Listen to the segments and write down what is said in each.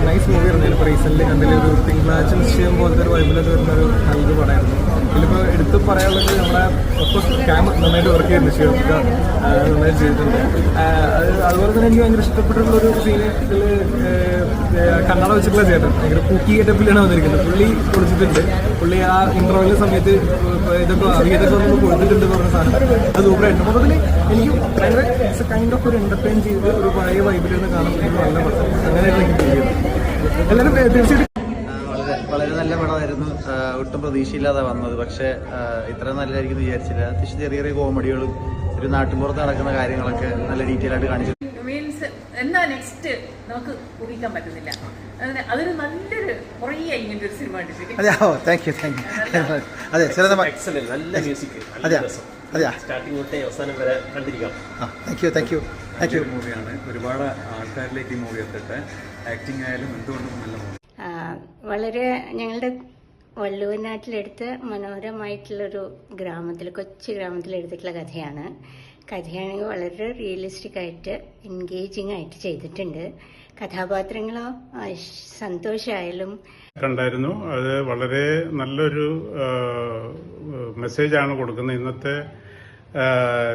Nice movie ആയിരുന്നു. ഇപ്പോൾ recent കണ്ടതിൽ ഒരു തിങ്കളാഴ്ച നിശ്ചയം പോലത്തെ ഒരു വൈബിലൊക്കെ വരുന്നൊരു നല്ലൊരു പടമായിരുന്നു. ഇതിലിപ്പോൾ എടുത്ത് പറയാനുള്ളത് നമ്മുടെ ക്യാമറ നന്നായിട്ട് വർക്ക് ചെയ്യുന്നുണ്ട്, ശിവക നന്നായിട്ട് ചെയ്തിട്ടുണ്ട്. അതുപോലെ തന്നെ എനിക്ക് ഭയങ്കര ഇഷ്ടപ്പെട്ടിട്ടുള്ളൊരു സീന് ഇതിൽ കണ്ണട വെച്ചിട്ടുള്ള ചേട്ടൻ ഭയങ്കര കുക്കി ഗെറ്റപ്പിലാണ് വന്നിരിക്കുന്നത്. പുള്ളി പൊളിച്ചിട്ടുണ്ട്. പുള്ളി ആ ഇന്റർവ്യൂവിന്റെ സമയത്ത് ഇതൊക്കെ അറിയതൊക്കെ ഒന്ന് കൊടുത്തിട്ടുണ്ട് പറഞ്ഞ സാധനം അത് സൂപ്പറായിട്ടുണ്ട്. മൊത്തത്തിൽ എനിക്ക് ഭയങ്കര കൈൻഡ് ഓഫ് ഒരു എന്റർടൈൻ ചെയ്ത് ഒരു പഴയ വൈബിലിരുന്ന് കാണാൻ എനിക്ക് നല്ല പടം. അങ്ങനെയായിരുന്നു എനിക്ക് ഫീൽ ചെയ്തത്. എല്ലാവരും തീർച്ചയായിട്ടും വളരെ നല്ല പടമായിരുന്നു. ഒട്ടും പ്രതീക്ഷയില്ലാതെ വന്നത്, പക്ഷെ ഇത്ര നല്ലതായിരിക്കും വിചാരിച്ചില്ല. അത്യാവശ്യം ചെറിയ ചെറിയ കോമഡികളും ഒരു നാട്ടിൻപുറത്ത് നടക്കുന്ന കാര്യങ്ങളൊക്കെ നല്ല ഡീറ്റെയിൽ ആയിട്ട് കാണിച്ചു. മീൻസ് എന്താ നെക്സ്റ്റ് നമുക്ക് ഊഹിക്കാൻ പറ്റുന്നില്ല. അതൊരു നല്ലൊരു കുറേ ഇങ്ങനത്തെ ഒരു സിനിമ കണ്ടിട്ട് നല്ല മ്യൂസിക്, സ്റ്റാർട്ടിംഗ് തൊട്ടേ അവസാനം വരെ കണ്ടിരിക്കാം. മൂവിയാണ്. ഒരുപാട് ആൾക്കാരിലേക്ക് ഈ മൂവി എത്തട്ടെ. ആക്ടിംഗ് ആയാലും എന്തുകൊണ്ടും നല്ല മൂവി. വളരെ ഞങ്ങളുടെ വള്ളുവനാട്ടിലെടുത്ത് മനോഹരമായിട്ടുള്ളൊരു ഗ്രാമത്തിൽ, കൊച്ചു ഗ്രാമത്തിൽ എടുത്തിട്ടുള്ള കഥയാണെങ്കിൽ വളരെ റിയലിസ്റ്റിക് ആയിട്ട് എൻഗേജിങ് ആയിട്ട് ചെയ്തിട്ടുണ്ട്. കഥാപാത്രങ്ങളോ സന്തോഷമായാലും കണ്ടായിരുന്നു. അത് വളരെ നല്ലൊരു മെസ്സേജാണ് കൊടുക്കുന്നത്. ഇന്നത്തെ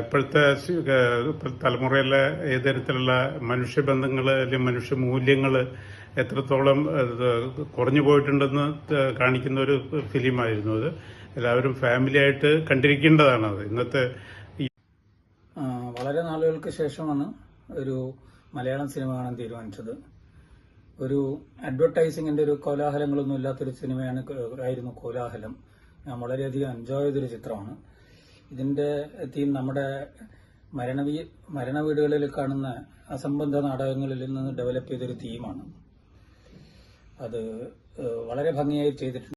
ഇപ്പോഴത്തെ തലമുറയിലെ ഏത് തരത്തിലുള്ള മനുഷ്യബന്ധങ്ങൾ അല്ലെങ്കിൽ മനുഷ്യമൂല്യങ്ങൾ എത്രത്തോളം കുറഞ്ഞു പോയിട്ടുണ്ടെന്ന് കാണിക്കുന്ന ഒരു ഫിലിമായിരുന്നു അത്. എല്ലാവരും ഫാമിലി ആയിട്ട് കണ്ടിരിക്കേണ്ടതാണത്. ഇന്നത്തെ വളരെ നാളുകൾക്ക് ശേഷമാണ് ഒരു മലയാളം സിനിമ കാണാൻ തീരുമാനിച്ചത്. ഒരു അഡ്വർടൈസിങ്ങിന്റെ ഒരു കോലാഹലങ്ങളൊന്നും ഇല്ലാത്തൊരു ആയിരുന്നു കോലാഹലം. ഞാൻ വളരെയധികം എൻജോയ് ചെയ്തൊരു ചിത്രമാണ്. ഇതിന്റെ തീം നമ്മുടെ മരണവീടുകളിൽ കാണുന്ന അസംബന്ധ നാടകങ്ങളിൽ നിന്ന് ഡെവലപ്പ് ചെയ്തൊരു തീമാണ്. അത് വളരെ ഭംഗിയായി ചെയ്തിട്ടുണ്ട്.